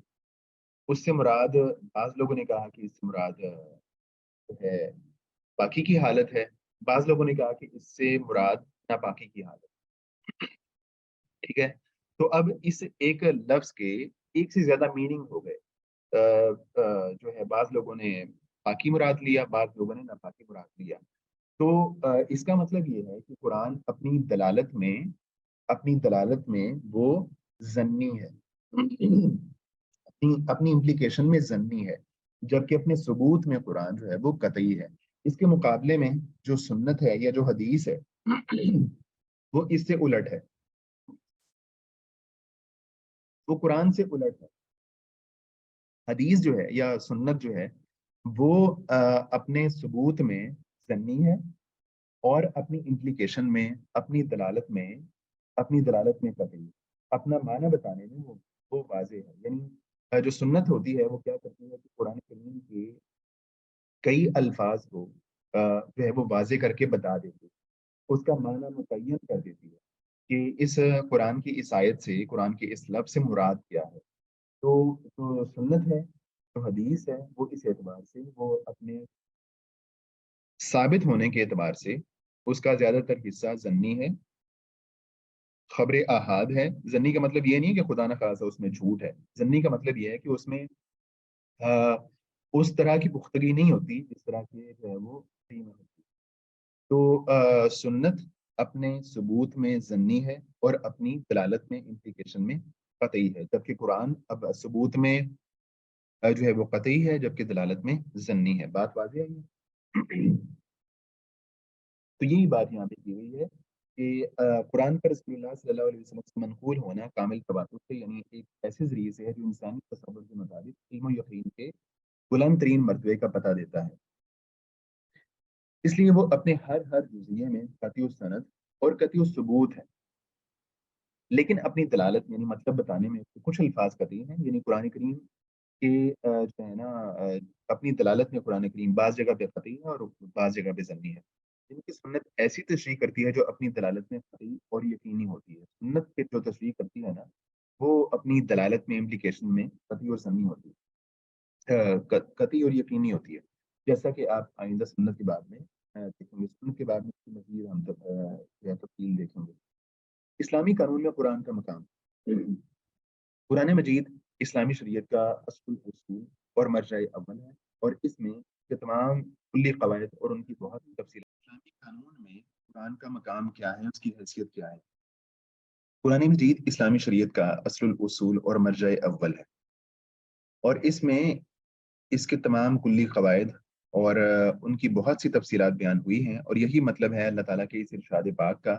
اس سے مراد بعض لوگوں نے کہا کہ اس سے مراد جو ہے پاکی کی حالت ہے، بعض لوگوں نے کہا کہ اس سے مراد ناپاکی کی حالت. ٹھیک ہے، تو اب اس ایک لفظ کے ایک سے زیادہ میننگ ہو گئے. جو ہے بعض لوگوں نے پاکی مراد لیا، بعض لوگوں نے ناپاکی مراد لیا. تو اس کا مطلب یہ ہے کہ قرآن اپنی دلالت میں وہ ظنی ہے، اپنی امپلیکیشن میں ظنی ہے، جبکہ اپنے ثبوت میں قرآن جو ہے وہ قطعی ہے. اس کے مقابلے میں جو سنت ہے یا جو حدیث ہے وہ اس سے الٹ ہے، وہ قرآن سے الٹ ہے. حدیث جو ہے یا سنت جو ہے وہ اپنے ثبوت میں ظنی ہے اور اپنی امپلیکیشن میں، اپنی دلالت میں قطعی. اپنا معنی بتانے میں وہ واضح ہے. یعنی جو سنت ہوتی ہے وہ کیا کرتی ہے کہ قرآن کریم کے کئی الفاظ کو جو ہے وہ واضح کر کے بتا دیتی ہے، اس کا معنی متعین کر دیتی ہے کہ اس قرآن کی اس آیت سے، قرآن کے اس لفظ سے مراد کیا ہے. تو جو سنت ہے، جو حدیث ہے، وہ اس اعتبار سے وہ اپنے ثابت ہونے کے اعتبار سے اس کا زیادہ تر حصہ ظنی ہے، خبر احاد ہے. ظنی کا مطلب یہ نہیں کہ خدا نخواستہ اس میں جھوٹ ہے، ظنی کا مطلب یہ ہے کہ اس میں اس طرح کی پختگی نہیں ہوتی جس طرح کی جو ہے وہ صحیح میں ہوتی. تو سنت اپنے ثبوت میں ظنی ہے اور اپنی دلالت میں، امپلیکیشن میں قطعی ہے، جبکہ قرآن اب ثبوت میں جو ہے وہ قطعی ہے جبکہ دلالت میں ظنی ہے. بات واضح ہے؟ تو یہی بات یہاں پہ کی گئی ہے کہ قرآن پر رسول اللہ صلی اللہ علیہ وسلم سے منقول ہونا کامل تواتر سے، یعنی ایک ایسے ذریعے سے ہے جو انسانی تصور کے مطابق علم و یقین کے بلند ترین مرتبے کا پتہ دیتا ہے. اس لیے وہ اپنے ہر جزیے میں قطعی السند اور قطعی الثبوت ہے، لیکن اپنی دلالت یعنی مطلب بتانے میں کچھ الفاظ قطعی ہیں. یعنی قرآن کریم کے جو ہے نا اپنی دلالت میں قرآن کریم بعض جگہ پہ قطعی ہے اور بعض جگہ پہ ظنی ہے. جن کی سنت ایسی تشریح کرتی ہے جو اپنی دلالت میں قطعی اور یقینی ہوتی ہے. سنت کے جو تشریح کرتی ہے نا وہ اپنی دلالت میں، امپلیکیشن میں قطعی اور ظنی ہوتی ہے، قطعی اور یقینی ہوتی ہے. جیسا کہ آپ آئندہ سنت کے بعد میں دیکھیں گے، سنت کے بعد میں مزید ہم تفصیل دیکھیں گے. اسلامی قانون میں قرآن کا مقام. قرآن مجید اسلامی شریعت کا اصول اور مرجع اول ہے، اور اس میں کے تمام کلی قواعد اور ان کی بہت تفصیلات. اسلامی قانون میں قرآن کا مقام کیا ہے، اس کی حیثیت کیا ہے؟ قرآن مجید اسلامی شریعت کا اصول اور مرجع اول ہے، اور اس میں اس کے تمام کلی قواعد اور ان کی بہت سی تفصیلات بیان ہوئی ہیں. اور یہی مطلب ہے اللہ تعالیٰ کے اس ارشاد پاک کا،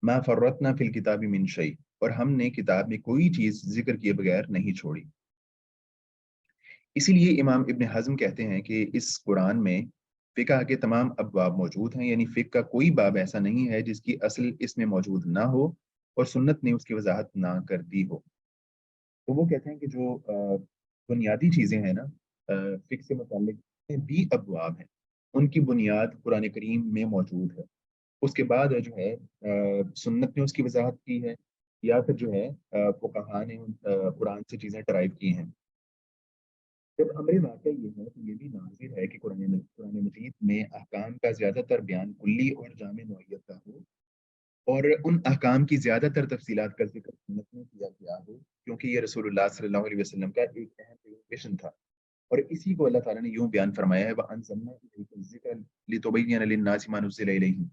ما فرطنا فی الکتاب من شیء، اور ہم نے کتاب میں کوئی چیز ذکر کیے بغیر نہیں چھوڑی. اسی لیے امام ابن حزم کہتے ہیں کہ اس قرآن میں فقہ کے تمام ابواب موجود ہیں، یعنی فقہ کا کوئی باب ایسا نہیں ہے جس کی اصل اس میں موجود نہ ہو اور سنت نے اس کی وضاحت نہ کر دی ہو. تو وہ کہتے ہیں کہ جو بنیادی چیزیں ہیں نا فقہ سے متعلق بھی ابواب ہیں، ان کی بنیاد قرآن کریم میں موجود ہے. اس کے بعد جو ہے سنت نے اس کی وضاحت کی ہے، یا پھر جو ہے فقہاء نے قرآن سے چیزیں ڈرائیو کی ہیں. جب امر واقع یہ ہے تو یہ بھی ناظر ہے کہ قرآن مجید میں احکام کا زیادہ تر بیان کلی اور جامع نوعیت کا ہو، اور ان احکام کی زیادہ تر تفصیلات کا ذکر سنت میں کیا گیا ہو، کیونکہ یہ رسول اللہ صلی اللہ علیہ وسلم کا ایک اہم مشن تھا. اور اسی کو اللہ تعالیٰ نے یوں بیان فرمایا ہے، وَأَنزَلْنَا إِلَيْكَ الذِّكْرَ لِتُبَيِّنَ لِلنَّاسِ مَا نُزِّلَ إِلَيْهِمْ،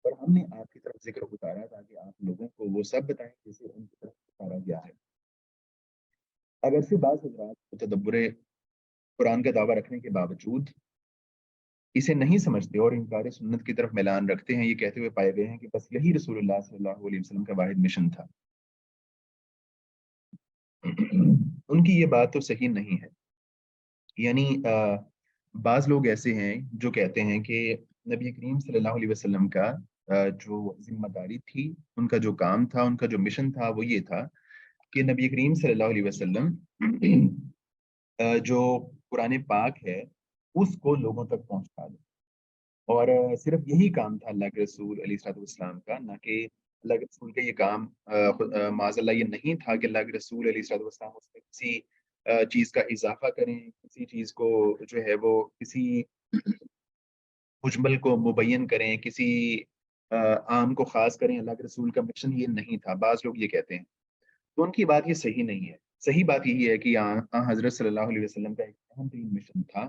اور ہم نے آپ کی طرف ذکر اتارا تاکہ آپ لوگوں کو وہ سب بتائیں جسے ان کی طرف اتارا گیا ہے. اگر سے بعض حضرات تدبر قرآن کا دعویٰ رکھنے کے باوجود اسے نہیں سمجھتے اور انکار سنت کی طرف میلان رکھتے ہیں، یہ کہتے ہوئے پائے گئے ہیں کہ بس یہی رسول اللہ صلی اللہ علیہ وسلم کا واحد مشن تھا. ان کی یہ بات تو صحیح نہیں ہے. یعنی بعض لوگ ایسے ہیں جو کہتے ہیں کہ نبی کریم صلی اللہ علیہ وسلم کا جو ذمہ داری تھی، ان کا جو کام تھا، ان کا جو مشن تھا وہ یہ تھا کہ نبی کریم صلی اللہ علیہ وسلم جو قرآن پاک ہے اس کو لوگوں تک پہنچا دیں، اور صرف یہی کام تھا اللہ کے رسول علیہ الصلوۃ والسلام کا، نہ کہ اللہ کے رسول کا یہ کام معاذ اللہ یہ نہیں تھا کہ اللہ کے رسول علیہ الصلوۃ والسلام اس میں کسی چیز کا اضافہ کریں، کسی چیز کو جو ہے وہ کسی مجمل کو مبین کریں، کسی عام کو خاص کریں۔ اللہ کے رسول کا مشن یہ نہیں تھا، بعض لوگ یہ کہتے ہیں، تو ان کی بات یہ صحیح نہیں ہے۔ صحیح بات یہی ہے کہ حضرت صلی اللہ علیہ وسلم کا ایک اہم ترین مشن تھا۔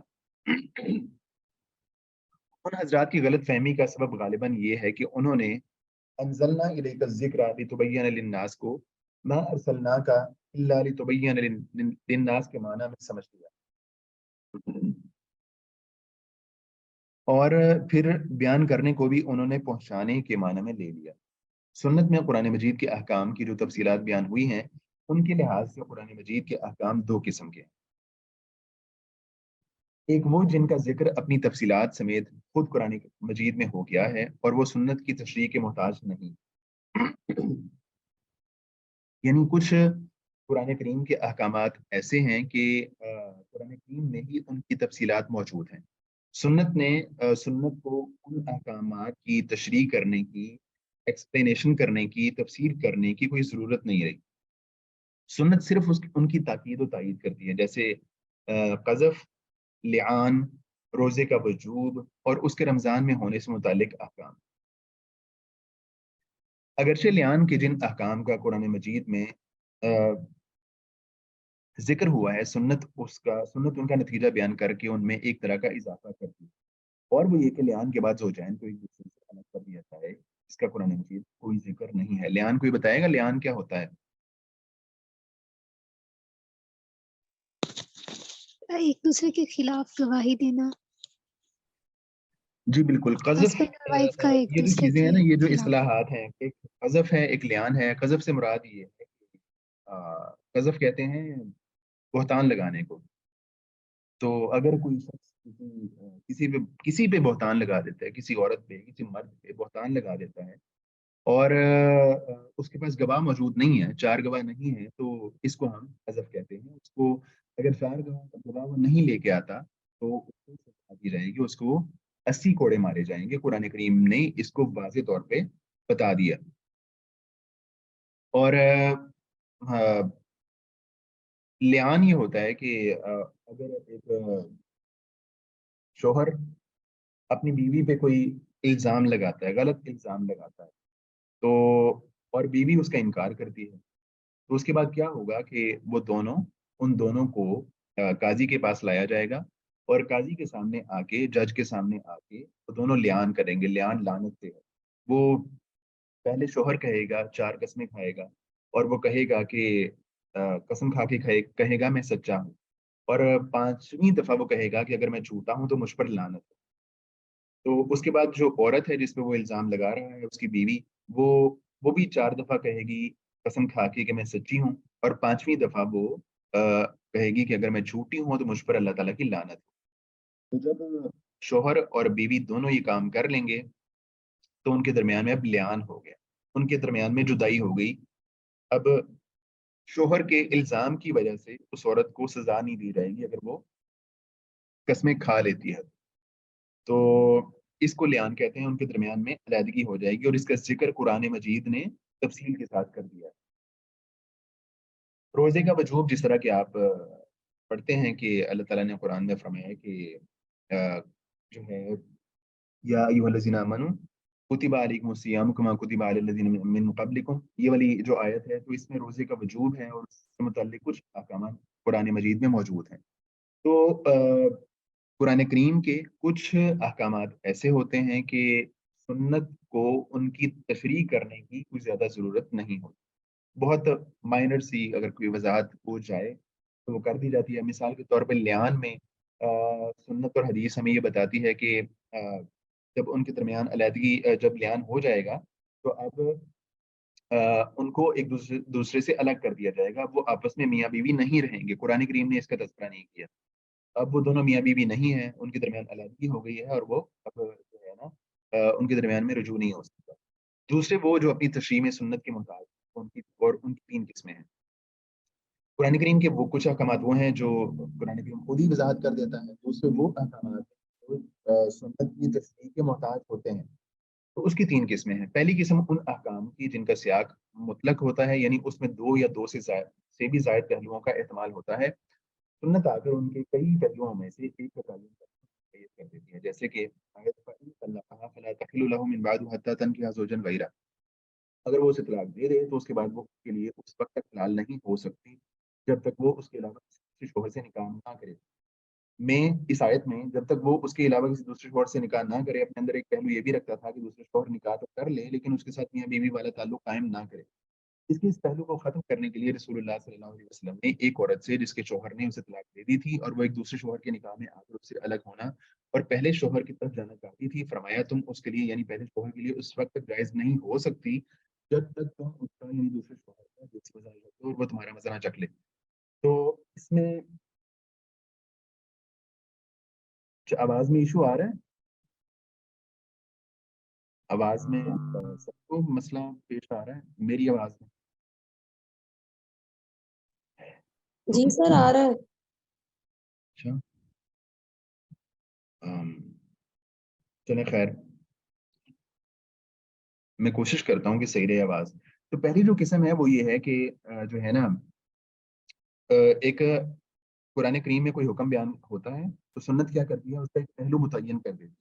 ان حضرات کی غلط فہمی کا سبب غالباً یہ ہے کہ انہوں نے انزلنا الیک الذکر لتبین للناس کو ما ارسلناک الا لتبین للناس کے معنی میں سمجھ لیا، اور پھر بیان کرنے کو بھی انہوں نے پہنچانے کے معنی میں لے لیا۔ سنت میں قرآن مجید کے احکام کی جو تفصیلات بیان ہوئی ہیں ان کے لحاظ سے قرآن مجید کے احکام دو قسم کے ہیں۔ ایک وہ جن کا ذکر اپنی تفصیلات سمیت خود قرآن مجید میں ہو گیا ہے اور وہ سنت کی تشریح کے محتاج نہیں، یعنی کچھ قرآن کریم کے احکامات ایسے ہیں کہ قرآن کریم میں ہی ان کی تفصیلات موجود ہیں۔ سنت کو ان احکامات کی تشریح کرنے کی، ایکسپلینیشن کرنے کی، تفسیر کرنے کی کوئی ضرورت نہیں رہی۔ سنت صرف ان کی تاکید و تائید کرتی ہے، جیسے قذف، لعان، روزے کا وجوب اور اس کے رمضان میں ہونے سے متعلق احکام۔ اگرچہ لعان کے جن احکام کا قرآن مجید میں ذکر ہوا ہے، سنت ان کا نتیجہ بیان کر کے ان میں ایک طرح کا اضافہ کرتی ہے، اور وہ یہ کہ لعان کے بعد زوجین کو ایک دوسرے سے الگ کر دیا جائے، اس کا قرآن مجید کوئی ذکر نہیں ہے۔ لعان کوئی بتائے گا لعان کیا ہوتا ہے؟ ایک دوسرے کے خلاف گواہی دینا، جی بالکل۔ قذف، ہسبینڈ اور وائف کا ایک یہ جو دوسرے چیزیں کے ہیں نا، یہ جو خلاف۔ اصطلاحات ہیں، ایک قذف ہے، ایک لعان ہے۔ قذف سے مراد یہ ہے کہ قذف کہتے ہیں بہتان لگانے کو۔ تو اگر کوئی شخص کسی پہ بہتان لگا دیتا ہے، کسی عورت پہ، کسی مرد پہ بہتان لگا دیتا ہے، اور اس کے پاس گواہ موجود نہیں ہے، چار گواہ نہیں ہیں، تو اس کو ہم قذف کہتے ہیں۔ اس کو اگر چار گواہ وہ نہیں لے کے آتا تو اس کو سزا دی جائے گی، اس کو 80 کوڑے مارے جائیں گے۔ قرآن کریم نے اس کو واضح طور پہ بتا دیا۔ اور لعان یہ ہوتا ہے کہ اگر ایک شوہر اپنی بیوی پہ کوئی الزام لگاتا ہے، غلط الزام لگاتا ہے، تو اور بیوی اس کا انکار کرتی ہے، تو اس کے بعد کیا ہوگا کہ ان دونوں کو قاضی کے پاس لایا جائے گا، اور قاضی کے سامنے آ کے، جج کے سامنے آ کے وہ دونوں لعان کریں گے۔ لعان لعنت سے ہے۔ وہ پہلے شوہر کہے گا، 4 قسمیں کھائے گا، اور وہ کہے گا کہ قسم کھا کے کہے گا میں سچا ہوں، اور 5ویں دفعہ وہ کہے گا کہ اگر میں جھوٹا ہوں تو مجھ پر لعنت ہے۔ تو اس کے بعد جو عورت ہے جس پہ وہ الزام لگا رہا ہے، اس کی بیوی، وہ بھی 4 دفعہ کہے گی قسم کھا کے کہ میں سچی ہوں، اور 5ویں دفعہ وہ کہے گی کہ اگر میں جھوٹی ہوں تو مجھ پر اللہ تعالیٰ کی لعنت ہے۔ تو جب شوہر اور بیوی دونوں یہ کام کر لیں گے تو ان کے درمیان میں اب لعان ہو گیا، ان کے درمیان میں جدائی ہو گئی۔ اب شوہر کے الزام کی وجہ سے اس عورت کو سزا نہیں دی جائے گی اگر وہ قسمیں کھا لیتی ہے، تو اس کو لعان کہتے ہیں۔ ان کے درمیان میں علیحدگی ہو جائے گی، اور اس کا ذکر قرآن مجید نے تفصیل کے ساتھ کر دیا ہے۔ روزے کا وجوب، جس طرح کہ آپ پڑھتے ہیں کہ اللہ تعالیٰ نے قرآن میں فرمایا کہ جو ہے یا ایھا الذین آمنوا کتب علیکم الصیام کما کتب علی الذین من قبلکم، یہ والی جو آیت ہے، تو اس میں روزے کا وجوب ہے اور اس سے متعلق کچھ احکامات قرآن مجید میں موجود ہیں۔ تو قرآن کریم کے کچھ احکامات ایسے ہوتے ہیں کہ سنت کو ان کی تشریح کرنے کی کوئی زیادہ ضرورت نہیں ہوتی، بہت مائنر سی اگر کوئی وضاحت ہو جائے تو وہ کر دی جاتی ہے۔ مثال کے طور پہ لعان میں سنت اور حدیث ہمیں یہ بتاتی ہے کہ جب ان کے درمیان علیحدگی، جب لعان ہو جائے گا تو اب ان کو ایک دوسرے سے الگ کر دیا جائے گا، وہ آپس میں میاں بیوی نہیں رہیں گے۔ قرآن کریم نے اس کا تذکرہ نہیں کیا۔ اب وہ دونوں میاں بیوی نہیں ہیں، ان کے درمیان علیحدگی ہو گئی ہے، اور وہ اب جو ہے نا ان کے درمیان میں رجوع نہیں ہو سکتا۔ دوسرے وہ جو اپنی تشریح میں سنت کے محتاج، ان کی 3 قسمیں ہیں۔ قرآن کریم کے وہ کچھ احکامات وہ ہیں جو قرآن کریم خود ہی وضاحت کر دیتا ہے، دوسرے وہ احکامات جو سنت کی تصدیق کے محتاج ہوتے ہیں. تو اس کی 3 قسمیں ہیں. پہلی قسم ان احکام کی جن کا سیاق مطلق ہوتا ہے، یعنی اس میں 2 یا 2 سے بھی زائد پہلوؤں کا احتمال ہوتا ہے. سنت آ کر ان کے کئی پہلوؤں میں سے ایک کا تعین کر دیتی ہے، جیسے کہ آیت فَلَا تَحِلُّ لَهُ مِن بَعْدُ حَتَّىٰ تَنكِحَ زَوْجًا غَيْرَهُ. اگر وہ اسے طلاق دے دے تو اس کے بعد وہ کے لیے اس وقت تک حلال نہیں ہو سکتی جب تک وہ اس کے علاوہ کسی شوہر سے نکاح نہ کرے. میں اس آیت میں جب تک وہ اس کے علاوہ کسی دوسرے شوہر سے نکاح نہ کرے، اپنے اندر ایک پہلو یہ بھی رکھتا تھا کہ دوسرے شوہر نکاح تو کر لے لیکن اس کے ساتھ میاں بیوی والا تعلق قائم نہ کرے. اس پہلو کو ختم کرنے کے لیے رسول اللہ صلی اللہ علیہ وسلم نے ایک عورت سے جس کے شوہر نے اسے طلاق دے دی تھی اور وہ ایک دوسرے شوہر کے نکاح میں آ کر اس سے الگ ہونا اور پہلے شوہر کی طرف جانا چاہتی تھی، فرمایا تم اس کے لیے یعنی پہلے شوہر کے لیے اس وقت تک جائز نہیں ہو سکتی جب تک تم اس کا یعنی دوسرے شوہر کا جنسی مزہ نہ کرو اور وہ تمہارا مزہ نہ چکھ لے. تو اس میں آواز میں ایشو آ رہا ہے، آواز میں سب کو مسئلہ پیش آ رہا ہے میری آواز میں؟ جی سر آ رہا ہے. اچھا چلیں خیر، میں کوشش کرتا ہوں کہ صحیح رہے آواز. تو پہلی جو قسم ہے وہ یہ ہے کہ جو ہے نا ایک قرآن کریم میں کوئی حکم بیان ہوتا ہے تو سنت کیا کرتی ہے، اس کا ایک پہلو متعین کر دیتی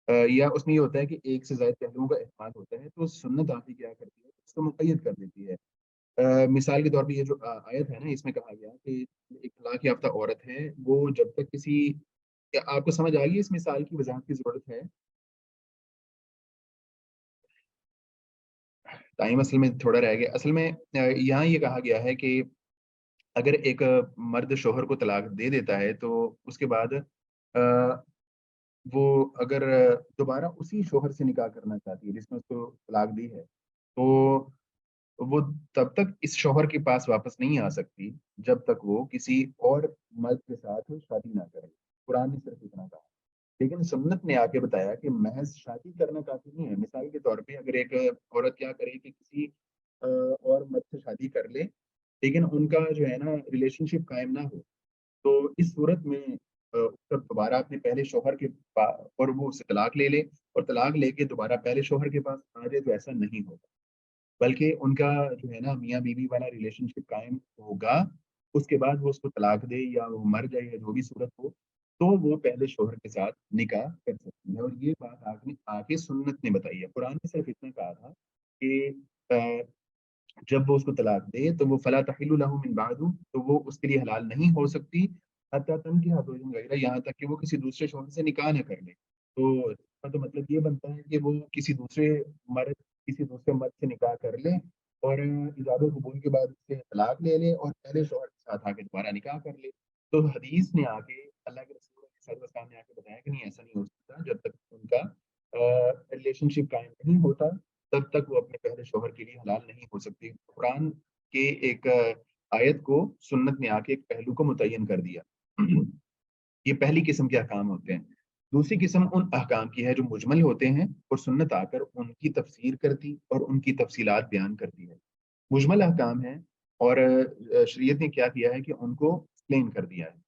ہے، یا اس میں یہ ہوتا ہے کہ ایک سے زائد پہلوؤں کا احتمال ہوتا ہے تو سنت آتی کیا کرتی ہے اس کو مقید کر دیتی ہے. مثال کے طور پہ یہ جو آیت ہے نا اس میں کہا گیا کہ ایک طلاق یافتہ عورت ہے وہ جب تک کسی، کیا آپ کو سمجھ آ گئی اس مثال کی وضاحت کی ضرورت ہے؟ ٹائم اصل میں تھوڑا رہ گیا. اصل میں یہاں یہ کہا گیا ہے کہ اگر ایک مرد شوہر کو طلاق دے دیتا ہے تو اس کے بعد وہ اگر دوبارہ اسی شوہر سے نکاح کرنا چاہتی ہے جس نے اس کو طلاق دی ہے تو وہ تب تک اس شوہر کے پاس واپس نہیں آ سکتی جب تک وہ کسی اور مرد کے ساتھ شادی نہ کرے. قرآن نے صرف اتنا کہا، لیکن سنت نے آ کے بتایا کہ محض شادی کرنا کافی نہیں ہے. مثال کے طور پہ اگر ایک عورت کیا کرے کہ کسی اور مرد سے شادی کر لے لیکن ان کا جو ہے نا ریلیشن شپ قائم نہ ہو تو اس صورت میں دوبارہ اپنے پہلے شوہر کے اور وہ اسے طلاق لے لے اور طلاق لے کے دوبارہ پہلے شوہر کے پاس آ جائے تو ایسا نہیں ہوگا، بلکہ ان کا جو ہے نا میاں بیوی والا ریلیشن شپ قائم ہوگا. اس کے بعد وہ اس کو طلاق دے یا وہ مر جائے یا جو بھی صورت ہو تو وہ پہلے شوہر کے ساتھ نکاح کر سکتی ہے. اور یہ بات آگے سنت نے بتائی ہے. قرآن نے صرف اتنا کہا تھا کہ جب وہ اس کو طلاق دے تو وہ فلا تحل له من بعد تو وہ اس کے لیے حلال نہیں ہو سکتی حتی تنکح زوجا غیرہ، یہاں تک کہ وہ کسی دوسرے شوہر سے نکاح نہ کر لے. تو اس کا تو مطلب یہ بنتا ہے کہ وہ کسی دوسرے مرد سے نکاح کر لے اور ایجاب و قبول کے بعد اس سے طلاق لے لے اور پہلے شوہر کے ساتھ آ کے دوبارہ نکاح کر لے. تو حدیث نے آ کے اللہ کے رسول صلی اللہ علیہ وسلم نے آ کے بتایا کہ نہیں ایسا نہیں ہو سکتا جب تک ان کا ریلیشن شپ قائم نہیں ہوتا تب تک وہ اپنے پہلے شوہر کے لیے حلال نہیں ہو سکتی. قرآن کے ایک آیت کو سنت نے آ کے ایک پہلو کو متعین کر دیا. یہ پہلی قسم کے احکام ہوتے ہیں. دوسری قسم ان احکام کی ہے جو مجمل ہوتے ہیں اور سنت آ کر ان کی تفسیر کرتی اور ان کی تفصیلات بیان کرتی ہے. مجمل احکام ہیں اور شریعت نے کیا کیا ہے کہ ان کو ایکسپلین کر دیا ہے،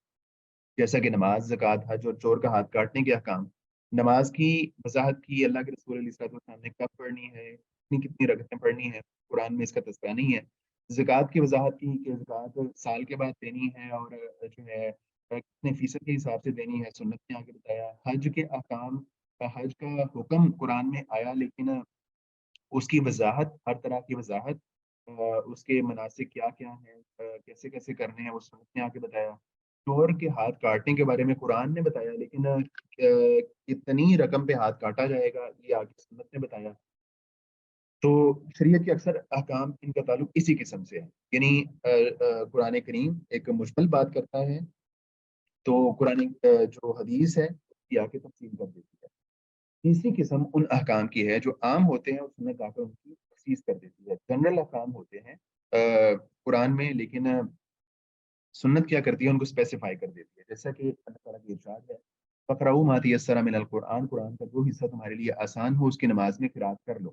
جیسا کہ نماز، زکوٰۃ، حج اور چور کا ہاتھ کاٹنے کے احکام. نماز کی وضاحت کی اللہ کے رسول علیہ السلام نے کب پڑھنی ہے، کتنی رکعتیں پڑھنی ہے، قرآن میں اس کا تذکرہ نہیں ہے. زکوٰۃ کی وضاحت کی کہ زکوٰۃ سال کے بعد دینی ہے اور جو ہے کتنے فیصد کے حساب سے دینی ہے، سنت نے آگے بتایا. حج کے احکام، حج کا حکم قرآن میں آیا لیکن اس کی وضاحت، ہر طرح کی وضاحت، اس کے مناسک کیا کیا ہیں، کیسے کیسے کرنے ہیں، وہ سنت نے آگے بتایا. چور کے ہاتھ کاٹنے کے بارے میں قرآن نے بتایا لیکن کتنی رقم پہ ہاتھ کاٹا جائے گا یہ آگے سنت نے بتایا. تو شریعت کے اکثر احکام ان کا تعلق اسی قسم سے ہے، یعنی قرآن کریم ایک مجمل بات کرتا ہے تو قرآن جو حدیث ہے یہ آ کے تفصیل کر دیتی ہے. تیسری قسم ان احکام کی ہے جو عام ہوتے ہیں اور سنت آ کر ان کی تخصیص کر دیتی ہے. جنرل احکام ہوتے ہیں قرآن میں لیکن سنت کیا کرتی ہے ان کو اسپیسیفائی کر دیتی ہے، جیسا کہ اللہ تعالیٰ کی ارشاد ہے فَقْرَؤُوا مَا تَيَسَّرَ مِنَ الْقُرْآنِ، قرآن کا جو حصہ تمہارے لیے آسان ہو اس کی نماز میں قرات کر لو.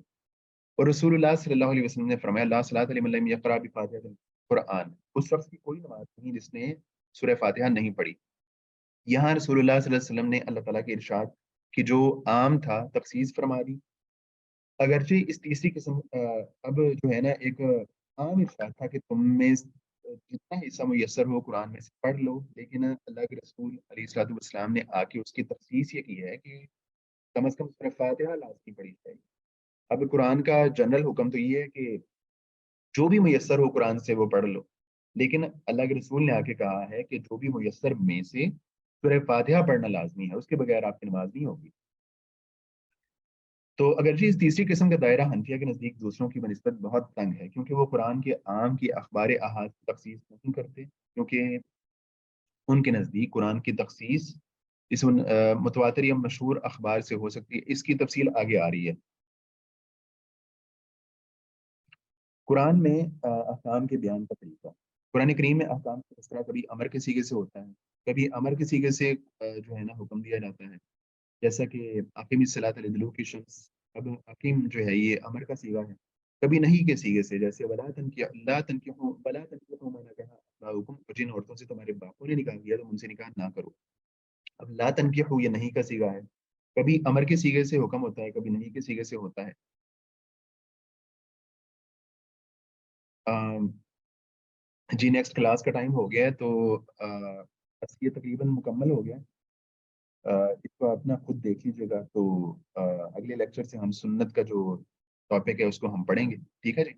اور رسول اللہ صلی اللہ علیہ وسلم نے فرمایا لا صلاۃ لمن لم یقرأ بفاتحۃ قرآن، اس شخص کی کوئی نماز نہیں جس نے سورہ فاتحہ نہیں پڑھی. یہاں رسول اللہ صلی اللہ علیہ وسلم نے اللہ تعالیٰ کے ارشاد کی جو عام تھا تخصیص فرما دی. اگرچہ اس تیسری قسم اب جو ہے نا ایک عام ارشاد تھا کہ تم میں جتنا حصہ میسر ہو قرآن میں سے پڑھ لو، لیکن اللہ کے رسول علیہ الصلوۃ والسلام نے آ کے اس کی تخصیص یہ کی ہے کہ کم از کم سورہ فاتحہ لازمی پڑھی جائے. اب قرآن کا جنرل حکم تو یہ ہے کہ جو بھی میسر ہو قرآن سے وہ پڑھ لو، لیکن اللہ کے رسول نے آ کے کہا ہے کہ جو بھی میسر میں سے سورہ فاتحہ پڑھنا لازمی ہے، اس کے بغیر آپ کی نماز نہیں ہوگی. تو اگرچہ اس تیسری قسم کا دائرہ حنفیہ کے نزدیک دوسروں کی بنسبت بہت تنگ ہے، کیونکہ وہ قرآن کے عام کی اخبار احاد کی تخصیص نہیں کرتے، کیونکہ ان کے نزدیک قرآن کی تخصیص اس متواتر یا مشہور اخبار سے ہو سکتی ہے. اس کی تفصیل آگے آ رہی ہے. قرآن میں احکام کے بیان کا طریقہ. قرآن کریم میں احکام کا تذکرہ کبھی امر کے سیغے سے ہوتا ہے، کبھی امر کے سیغے سے جو ہے نا حکم دیا جاتا ہے، جیسا کہ اقیم الصلاۃ لدلوک الشمس. اب اقیم جو ہے یہ امر کا سیغہ ہے. کبھی نہیں کے سیغے سے، جیسے ولا تنکحوا ما نکح آباؤکم، جن عورتوں سے تمہارے باپوں نے نکاح کیا تم ان سے نکاح نہ کرو. اب لا تنکحوا یہ نہیں کا سیغہ ہے. کبھی امر کے سیغے سے حکم ہوتا ہے، کبھی نہیں کے سیغے سے ہوتا ہے. جی نیکسٹ کلاس کا ٹائم ہو گیا ہے، تو بس یہ تقریباً مکمل ہو گیا. اس کو اپنا خود دیکھ لیجیے گا. تو اگلے لیکچر سے ہم سنت کا جو ٹاپک ہے اس کو ہم پڑھیں گے. ٹھیک ہے جی.